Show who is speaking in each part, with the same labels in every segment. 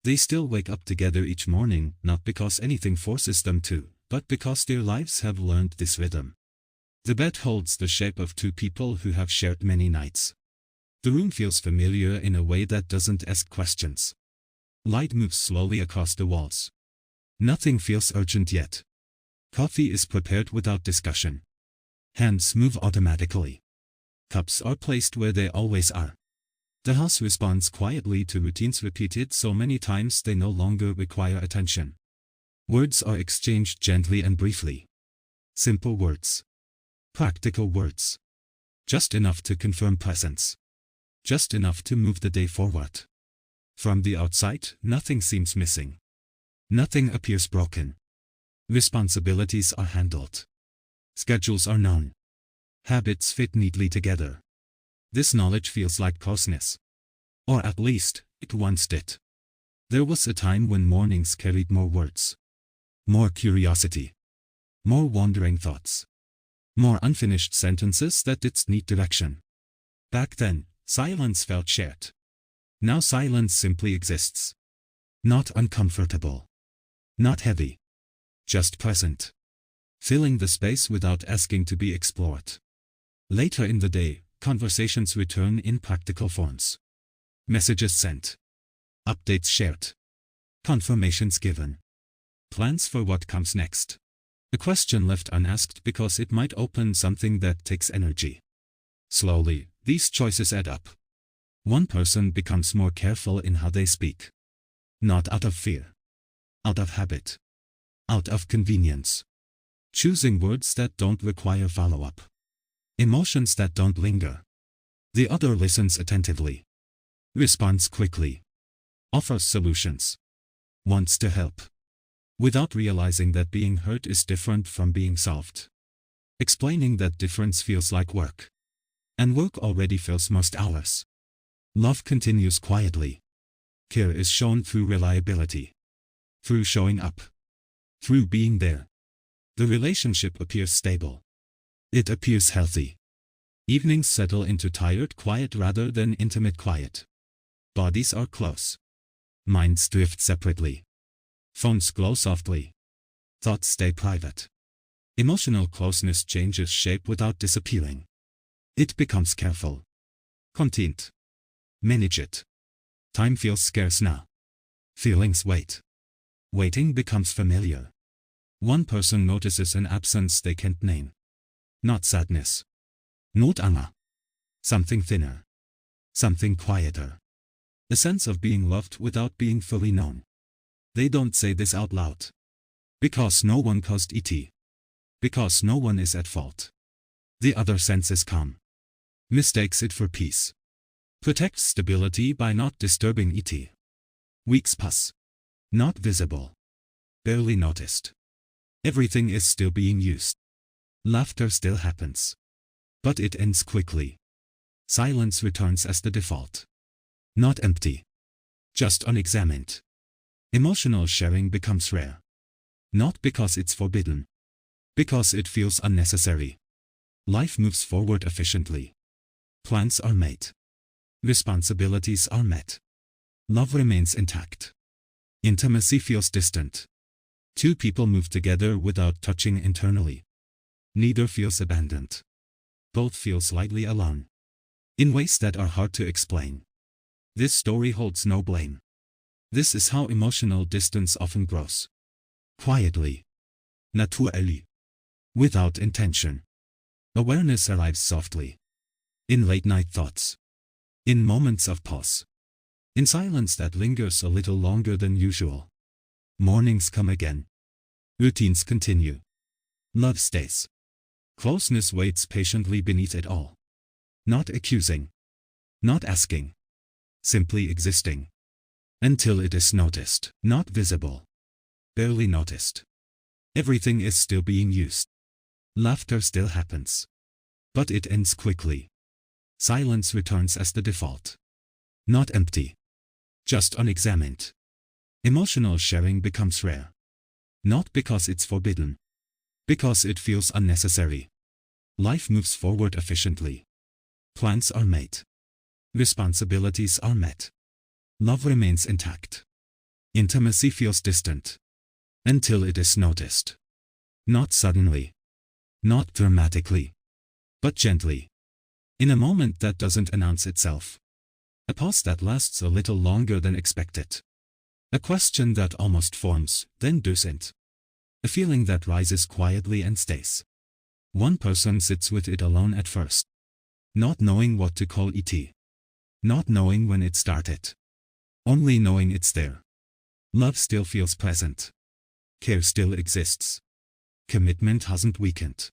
Speaker 1: They still wake up together each morning, not because anything forces them to, but because their lives have learned this rhythm. The bed holds the shape of two people who have shared many nights. The room feels familiar in a way that doesn't ask questions. Light moves slowly across the walls. Nothing feels urgent yet. Coffee is prepared without discussion. Hands move automatically. Cups are placed where they always are. The house responds quietly to routines repeated so many times they no longer require attention. Words are exchanged gently and briefly. Simple words. Practical words. Just enough to confirm presence. Just enough to move the day forward. From the outside, nothing seems missing. Nothing appears broken. Responsibilities are handled. Schedules are known. Habits fit neatly together. This knowledge feels like closeness. Or at least, it once did. There was a time when mornings carried more words. More curiosity. More wandering thoughts. More unfinished sentences that didn't need direction. Back then, silence felt shared. Now silence simply exists. Not uncomfortable. Not heavy. Just present. Filling the space without asking to be explored. Later in the day, conversations return in practical forms. Messages sent. Updates shared. Confirmations given. Plans for what comes next. A question left unasked because it might open something that takes energy. Slowly, these choices add up. One person becomes more careful in how they speak. Not out of fear. Out of habit. Out of convenience. Choosing words that don't require follow-up. Emotions that don't linger. The other listens attentively. Responds quickly. Offers solutions. Wants to help. Without realizing that being heard is different from being solved. Explaining that difference feels like work. And work already fills most hours. Love continues quietly. Care is shown through reliability. Through showing up. Through being there. The relationship appears stable. It appears healthy. Evenings settle into tired quiet rather than intimate quiet. Bodies are close. Minds drift separately. Phones glow softly. Thoughts stay private. Emotional closeness changes shape without disappearing. It becomes careful. Contained. Manage it. Time feels scarce now. Feelings wait. Waiting becomes familiar. One person notices an absence they can't name. Not sadness. Not anger. Something thinner. Something quieter. A sense of being loved without being fully known. They don't say this out loud. Because no one caused it. Because no one is at fault. The other senses calm. Mistakes it for peace. Protects stability by not disturbing it. Weeks pass. Not visible. Barely noticed. Everything is still being used. Laughter still happens. But it ends quickly. Silence returns as the default. Not empty. Just unexamined. Emotional sharing becomes rare. Not because it's forbidden. Because it feels unnecessary. Life moves forward efficiently. Plans are made. Responsibilities are met. Love remains intact. Intimacy feels distant. Two people move together without touching internally. Neither feels abandoned. Both feel slightly alone. In ways that are hard to explain. This story holds no blame. This is how emotional distance often grows. Quietly. Naturally. Without intention. Awareness arrives softly. In late-night thoughts. In moments of pause. In silence that lingers a little longer than usual. Mornings come again. Routines continue. Love stays. Closeness waits patiently beneath it all. Not accusing. Not asking. Simply existing. Until it is noticed. Not visible. Barely noticed. Everything is still being used. Laughter still happens. But it ends quickly. Silence returns as the default. Not empty. Just unexamined. Emotional sharing becomes rare. Not because it's forbidden. Because it feels unnecessary. Life moves forward efficiently. Plans are made. Responsibilities are met. Love remains intact. Intimacy feels distant. Until it is noticed. Not suddenly. Not dramatically. But gently. In a moment that doesn't announce itself. A pause that lasts a little longer than expected. A question that almost forms, then doesn't. A feeling that rises quietly and stays. One person sits with it alone at first. Not knowing what to call it. Not knowing when it started. Only knowing it's there. Love still feels present. Care still exists. Commitment hasn't weakened.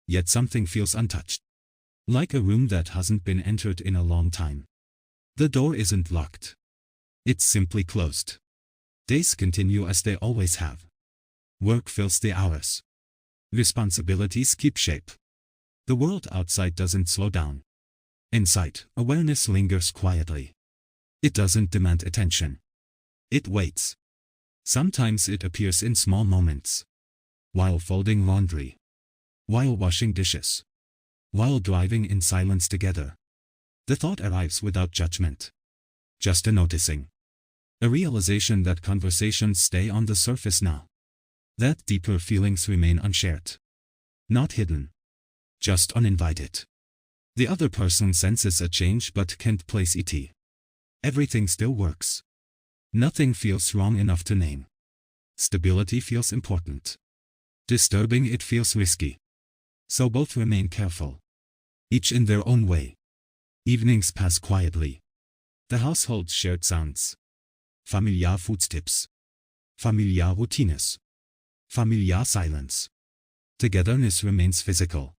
Speaker 1: Yet something feels untouched. Like a room that hasn't been entered in a long time. The door isn't locked. It's simply closed. Days continue as they always have. Work fills the hours. Responsibilities keep shape. The world outside doesn't slow down. Inside, awareness lingers quietly. It doesn't demand attention. It waits. Sometimes it appears in small moments. While folding laundry. While washing dishes. While driving in silence together. The thought arrives without judgment. Just a noticing. A realization that conversations stay on the surface now. That deeper feelings remain unshared. Not hidden. Just uninvited. The other person senses a change but can't place it. Everything still works. Nothing feels wrong enough to name. Stability feels important. Disturbing it feels risky. So both remain careful. Each in their own way. Evenings pass quietly. The household's shared sounds. Familiar footsteps. Familiar routines. Familiar silence. Togetherness remains physical.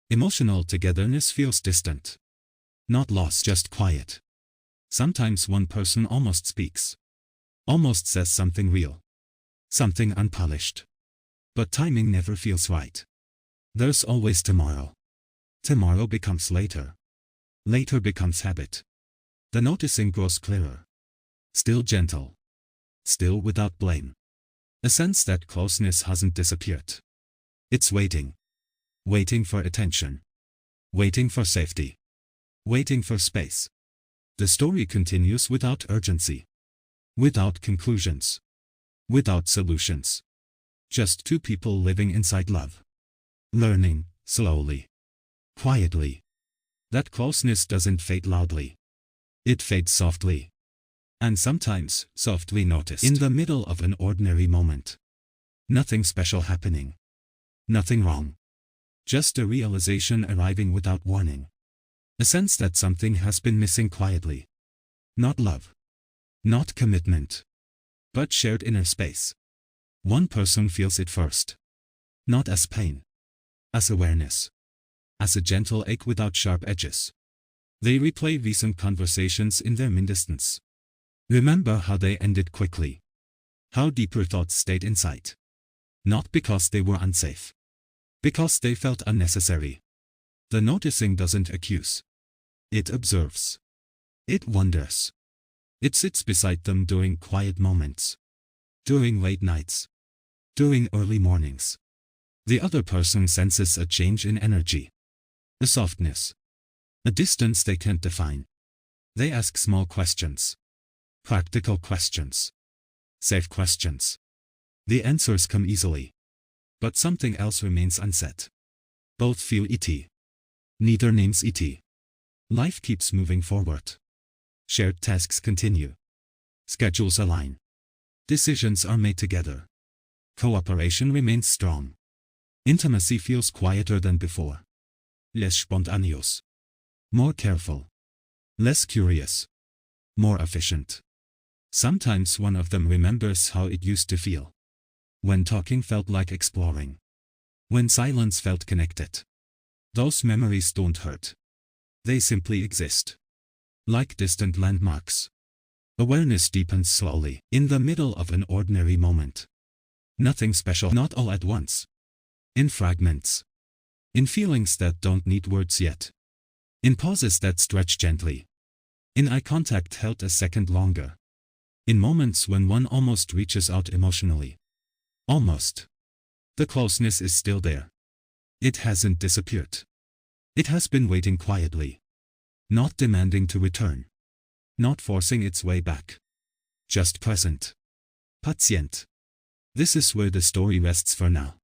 Speaker 1: Emotional togetherness feels distant. Not lost, just quiet. Sometimes one person almost speaks. Almost says something real. Something unpolished. But timing never feels right. There's always tomorrow. Tomorrow becomes later. Later becomes habit. The noticing grows clearer. Still gentle. Still without blame. A sense that closeness hasn't disappeared. It's waiting. Waiting for attention. Waiting for safety. Waiting for space. The story continues without urgency. Without conclusions. Without solutions. Just two people living inside love. Learning, slowly. Quietly. That closeness doesn't fade loudly. It fades softly. And sometimes, softly noticed. In the middle of an ordinary moment. Nothing special happening. Nothing wrong. Just a realization arriving without warning. A sense that something has been missing quietly. Not love. Not commitment. But shared inner space. One person feels it first. Not as pain. As awareness. As a gentle ache without sharp edges. They replay recent conversations in their mid-distance. Remember how they ended quickly. How deeper thoughts stayed inside. Not because they were unsafe. Because they felt unnecessary. The noticing doesn't accuse. It observes. It wonders. It sits beside them during quiet moments. During late nights. During early mornings. The other person senses a change in energy. A softness. A distance they can't define. They ask small questions. Practical questions. Safe questions. The answers come easily. But something else remains unsaid. Both feel it. Neither names it. Life keeps moving forward. Shared tasks continue. Schedules align. Decisions are made together. Cooperation remains strong. Intimacy feels quieter than before. Less spontaneous. More careful. Less curious. More efficient. Sometimes one of them remembers how it used to feel. When talking felt like exploring. When silence felt connected. Those memories don't hurt. They simply exist. Like distant landmarks. Awareness deepens slowly, in the middle of an ordinary moment. Nothing special, not all at once. In fragments. In feelings that don't need words yet. In pauses that stretch gently. In eye contact held a second longer. In moments when one almost reaches out emotionally. Almost. The closeness is still there. It hasn't disappeared. It has been waiting quietly. Not demanding to return. Not forcing its way back. Just present. Patient. This is where the story rests for now.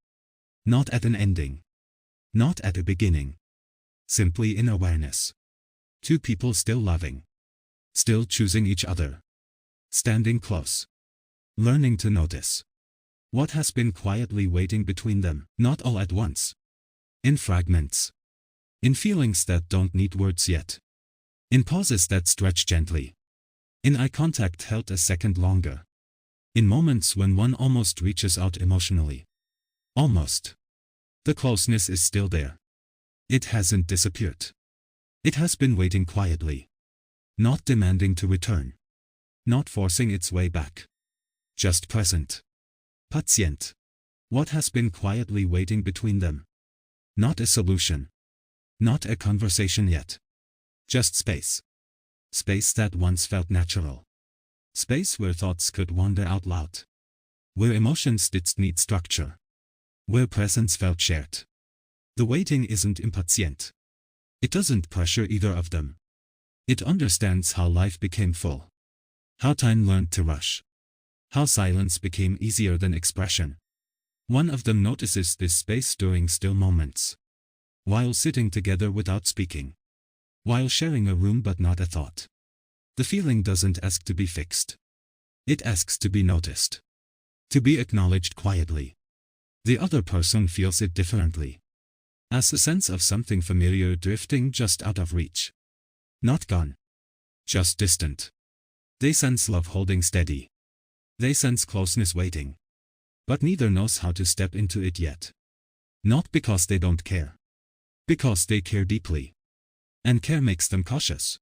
Speaker 1: Not at an ending. Not at a beginning. Simply in awareness. Two people still loving. Still choosing each other. Standing close. Learning to notice. What has been quietly waiting between them, not all at once. In fragments. In feelings that don't need words yet. In pauses that stretch gently. In eye contact held a second longer. In moments when one almost reaches out emotionally. Almost. The closeness is still there. It hasn't disappeared. It has been waiting quietly. Not demanding to return. Not forcing its way back. Just present. Patient. What has been quietly waiting between them? Not a solution. Not a conversation yet. Just space. Space that once felt natural. Space where thoughts could wander out loud. Where emotions didn't need structure. Where presence felt shared. The waiting isn't impatient. It doesn't pressure either of them. It understands how life became full. How time learned to rush. How silence became easier than expression. One of them notices this space during still moments. While sitting together without speaking. While sharing a room but not a thought. The feeling doesn't ask to be fixed. It asks to be noticed. To be acknowledged quietly. The other person feels it differently. As a sense of something familiar drifting just out of reach. Not gone. Just distant. They sense love holding steady. They sense closeness waiting. But neither knows how to step into it yet. Not because they don't care. Because they care deeply. And care makes them cautious.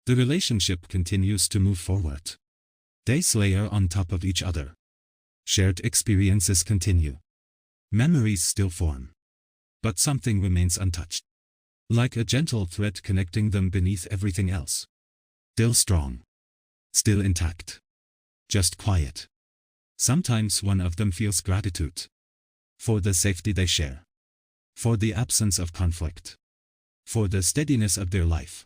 Speaker 1: The relationship continues to move forward. Days layer on top of each other. Shared experiences continue. Memories still form. But something remains untouched. Like a gentle thread connecting them beneath everything else. Still strong. Still intact. Just quiet. Sometimes one of them feels gratitude. For the safety they share. For the absence of conflict. For the steadiness of their life.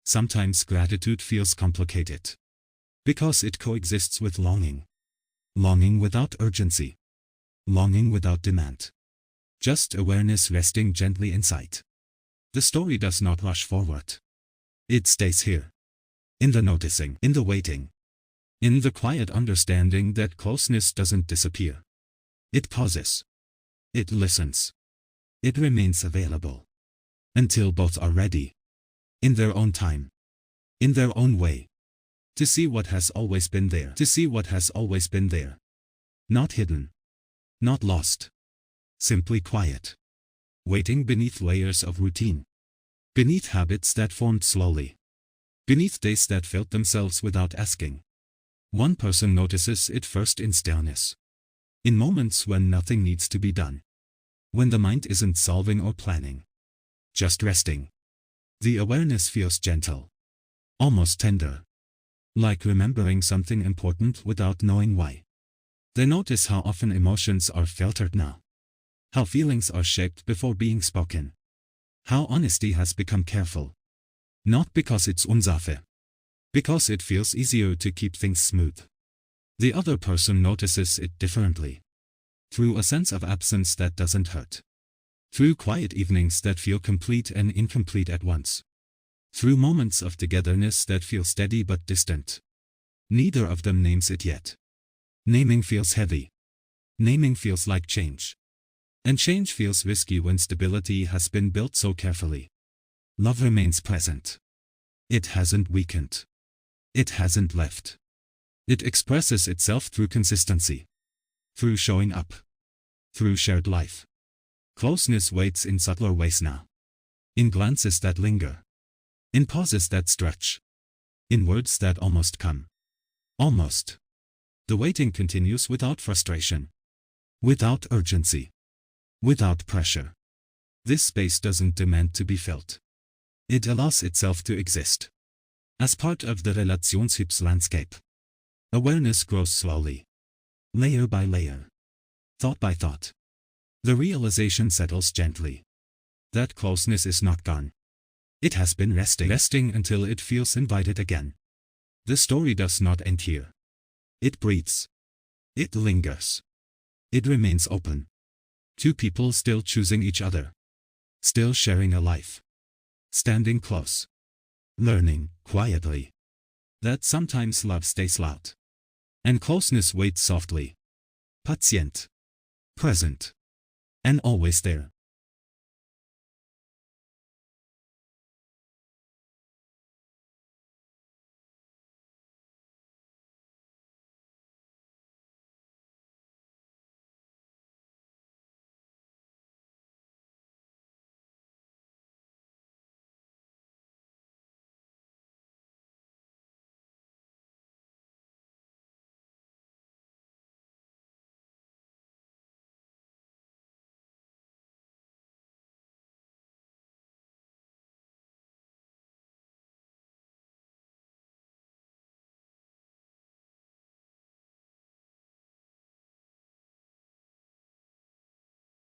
Speaker 1: Sometimes gratitude feels complicated. Because it coexists with longing. Longing without urgency. Longing without demand. Just awareness resting gently inside. The story does not rush forward. It stays here. In the noticing, in the waiting. In the quiet understanding that closeness doesn't disappear. It pauses. It listens. It remains available. Until both are ready. In their own time. In their own way. To see what has always been there. To see what has always been there. Not hidden. Not lost. Simply quiet. Waiting beneath layers of routine. Beneath habits that formed slowly. Beneath days that felt themselves without asking. One person notices it first in stillness. In moments when nothing needs to be done. When the mind isn't solving or planning. Just resting. The awareness feels gentle. Almost tender. Like remembering something important without knowing why. They notice how often emotions are filtered now. How feelings are shaped before being spoken. How honesty has become careful. Not because it's unsafe. Because it feels easier to keep things smooth. The other person notices it differently. Through a sense of absence that doesn't hurt. Through quiet evenings that feel complete and incomplete at once. Through moments of togetherness that feel steady but distant. Neither of them names it yet. Naming feels heavy. Naming feels like change. And change feels risky when stability has been built so carefully. Love remains present. It hasn't weakened. It hasn't left. It expresses itself through consistency. Through showing up. Through shared life. Closeness waits in subtler ways now. In glances that linger. In pauses that stretch. In words that almost come. Almost. The waiting continues without frustration. Without urgency. Without pressure. This space doesn't demand to be felt. It allows itself to exist. As part of the Relationshübs landscape. Awareness grows slowly. Layer by layer. Thought by thought. The realization settles gently. That closeness is not gone. It has been resting until it feels invited again. The story does not end here. It breathes. It lingers. It remains open. Two people still choosing each other. Still sharing a life. Standing close. Learning, quietly. That sometimes love stays loud. And closeness waits softly. Patient. Present. And always there.